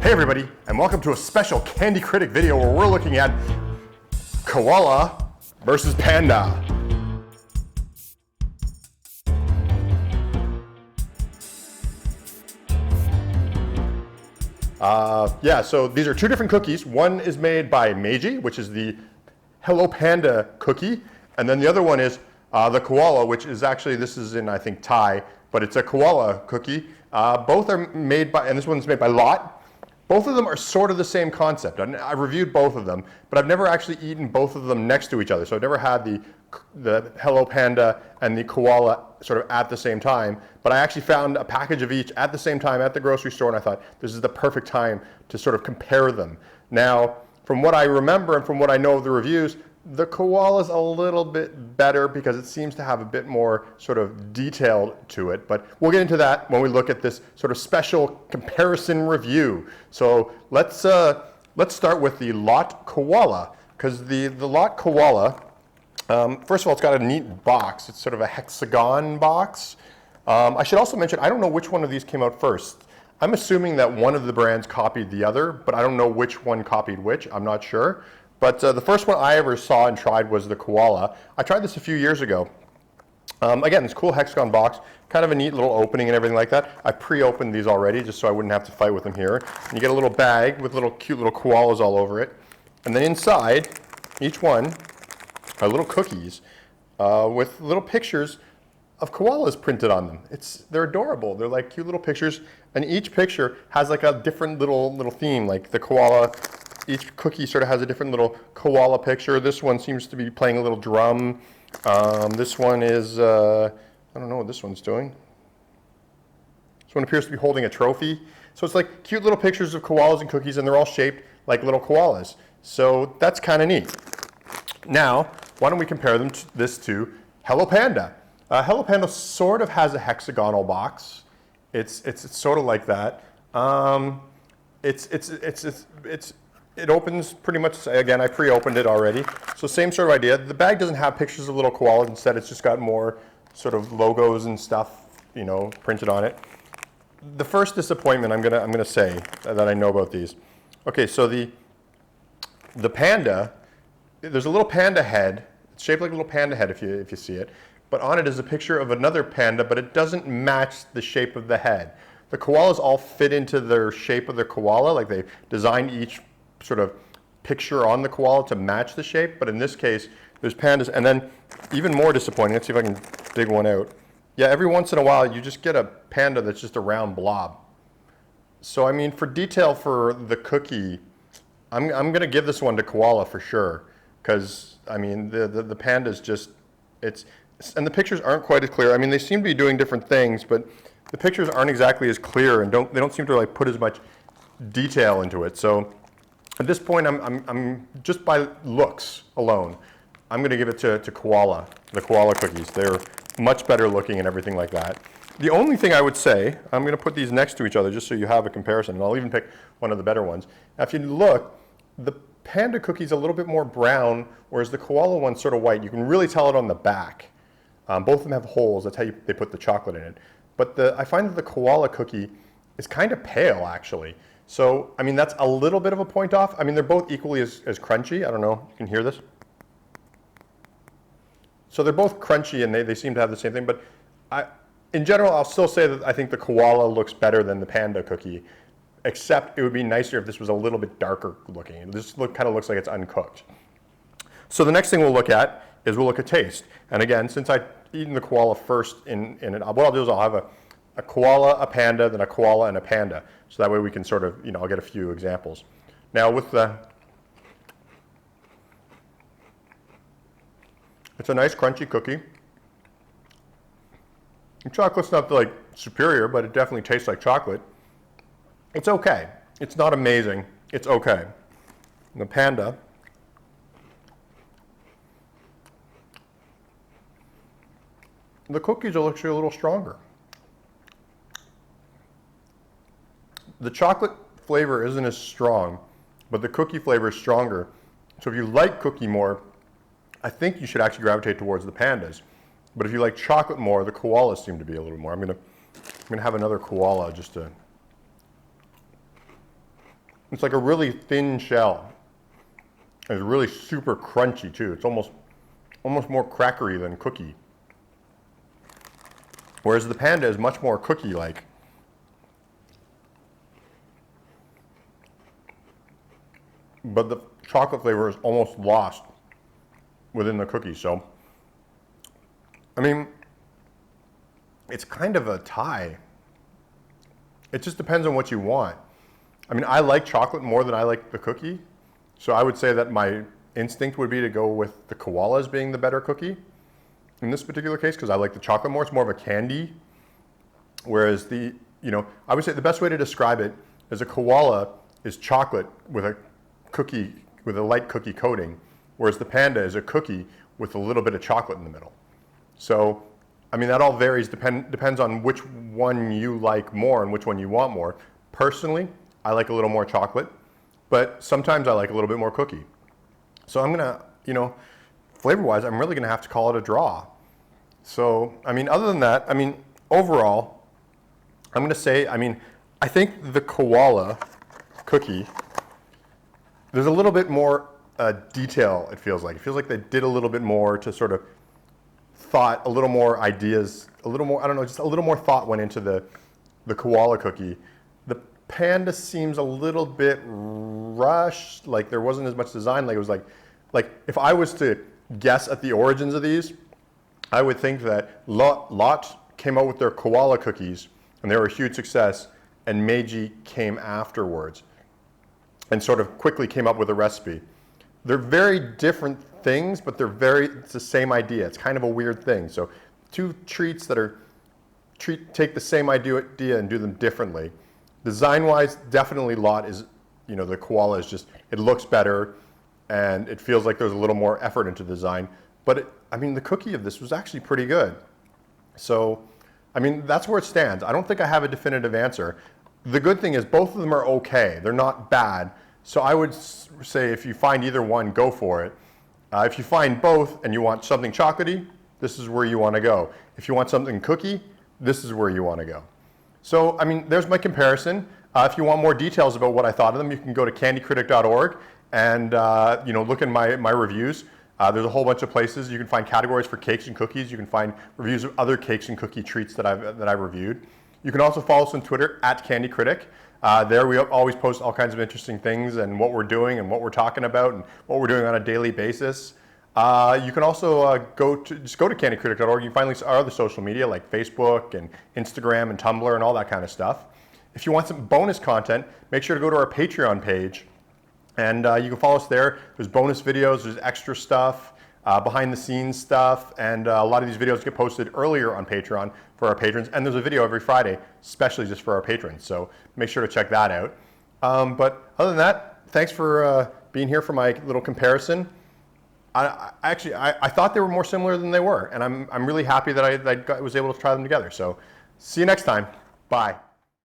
Hey everybody, and welcome to a special Candy Critic video where we're looking at Koala versus Panda. So these are two different cookies. One is made by Meiji, which is the Hello Panda cookie, and then the other one is the Koala, which is actually, this is in, I think, Thai, but it's a koala cookie. Both are made by, and this one's made by Lot. Both of them are sort of the same concept. I've reviewed both of them, but I've never actually eaten both of them next to each other. So I've never had the Hello Panda and the Koala sort of at the same time. But I actually found a package of each at the same time at the grocery store, and I thought this is the perfect time to sort of compare them. Now, from what I remember and from what I know of the reviews, the Koala is a little bit better because it seems to have a bit more sort of detail to it, but we'll get into that when we look at this sort of special comparison review. So let's start with the Lot Koala, because the Lot Koala, first of all, it's got a neat box. It's sort of a hexagon box. I should also mention, I don't know which one of these came out first. I'm assuming that one of the brands copied the other, but I don't know which one copied which. I'm not sure. But the first one I ever saw and tried was the Koala. I tried this a few years ago. Again, this cool hexagon box, kind of a neat little opening and everything like that. I pre-opened these already just so I wouldn't have to fight with them here. And you get a little bag with cute little koalas all over it. And then inside, each one are little cookies with little pictures of koalas printed on them. They're adorable. They're like cute little pictures, and each picture has like a different little theme. Like the koala, each cookie sort of has a different little koala picture. This one seems to be playing a little drum. This one is, I don't know what this one's doing. This one appears to be holding a trophy. So it's like cute little pictures of koalas and cookies, and they're all shaped like little koalas. So that's kind of neat. Now, why don't we compare this to Hello Panda? Hello Panda sort of has a hexagonal box. It's sort of like that. It opens pretty much, again, I pre-opened it already. So same sort of idea. The bag doesn't have pictures of little koalas. Instead, it's just got more sort of logos and stuff, you know, printed on it. The first disappointment I'm gonna say that I know about these. Okay, so the Panda, there's a little panda head. It's shaped like a little panda head if you see it. But on it is a picture of another panda, but it doesn't match the shape of the head. The koalas all fit into their shape of their koala, like they designed each sort of picture on the koala to match the shape, but in this case, there's pandas, and then even more disappointing, let's see if I can dig one out. Yeah, every once in a while, you just get a panda that's just a round blob. So, I mean, for detail for the cookie, I'm gonna give this one to Koala for sure, because, I mean, the panda's just, and the pictures aren't quite as clear. I mean, they seem to be doing different things, but the pictures aren't exactly as clear, and they don't seem to like put as much detail into it. So, at this point, I'm just by looks alone, I'm going to give it to Koala, the Koala cookies. They're much better looking and everything like that. The only thing I would say, I'm going to put these next to each other just so you have a comparison, and I'll even pick one of the better ones. Now, if you look, the Panda cookie's a little bit more brown, whereas the Koala one's sort of white. You can really tell it on the back. Both of them have holes. That's how they put the chocolate in it. But I find that the Koala cookie is kind of pale, actually. So, I mean, that's a little bit of a point off. I mean, they're both equally as crunchy. I don't know, you can hear this. So they're both crunchy and they seem to have the same thing, but in general, I'll still say that I think the Koala looks better than the Panda cookie, except it would be nicer if this was a little bit darker looking. This kind of looks like it's uncooked. So the next thing we'll look at is we'll look at taste. And again, since I've eaten the Koala first in it, what I'll do is I'll have a Koala, a Panda, then a Koala, and a Panda. So that way we can sort of, you know, I'll get a few examples. Now with it's a nice crunchy cookie. The chocolate's not like superior, but it definitely tastes like chocolate. It's okay. It's not amazing. It's okay. And the Panda, the cookies are actually a little stronger. The chocolate flavor isn't as strong, but the cookie flavor is stronger. So if you like cookie more, I think you should actually gravitate towards the Pandas. But if you like chocolate more, the Koalas seem to be a little more. I'm gonna have another Koala just to It's like a really thin shell. It's really super crunchy too. It's almost more crackery than cookie. Whereas the Panda is much more cookie-like. But the chocolate flavor is almost lost within the cookie. So, I mean, it's kind of a tie. It just depends on what you want. I mean, I like chocolate more than I like the cookie. So I would say that my instinct would be to go with the Koala as being the better cookie in this particular case, because I like the chocolate more. It's more of a candy. Whereas I would say the best way to describe it is a Koala is chocolate with a cookie, with a light cookie coating, whereas the Panda is a cookie with a little bit of chocolate in the middle. So, I mean, that all varies, depends on which one you like more and which one you want more. Personally, I like a little more chocolate, but sometimes I like a little bit more cookie. So I'm gonna, flavor-wise, I'm really gonna have to call it a draw. So, I mean, other than that, I mean, overall, I'm gonna say, I think the Koala cookie, there's a little bit more detail, it feels like. It feels like they did a little bit more to sort of thought, a little more ideas, a little more, I don't know, just a little more thought went into the Koala cookie. The Panda seems a little bit rushed, like there wasn't as much design, like it was like if I was to guess at the origins of these, I would think that Lot came out with their Koala cookies and they were a huge success, and Meiji came afterwards and sort of quickly came up with a recipe. They're very different things, but it's the same idea. It's kind of a weird thing. So two treats that take the same idea and do them differently. Design-wise, definitely Lot is, the Koala is just, it looks better and it feels like there's a little more effort into design. But the cookie of this was actually pretty good. So, that's where it stands. I don't think I have a definitive answer. The good thing is both of them are okay. They're not bad. So I would say if you find either one, go for it. If you find both and you want something chocolatey, this is where you want to go. If you want something cookie, this is where you want to go. So, there's my comparison. If you want more details about what I thought of them, you can go to candycritic.org and look in my reviews. There's a whole bunch of places. You can find categories for cakes and cookies. You can find reviews of other cakes and cookie treats that I've reviewed. You can also follow us on Twitter @CandyCritic. There we always post all kinds of interesting things and what we're doing and what we're talking about and what we're doing on a daily basis. You can also go to candycritic.org. You can find our other social media like Facebook and Instagram and Tumblr and all that kind of stuff. If you want some bonus content, make sure to go to our Patreon page. And you can follow us there. There's bonus videos, there's extra stuff, behind the scenes stuff, and a lot of these videos get posted earlier on Patreon for our patrons. And there's a video every Friday, especially just for our patrons. So make sure to check that out. But other than that, thanks for being here for my little comparison. I thought they were more similar than they were, and I'm really happy that I was able to try them together. So see you next time. Bye.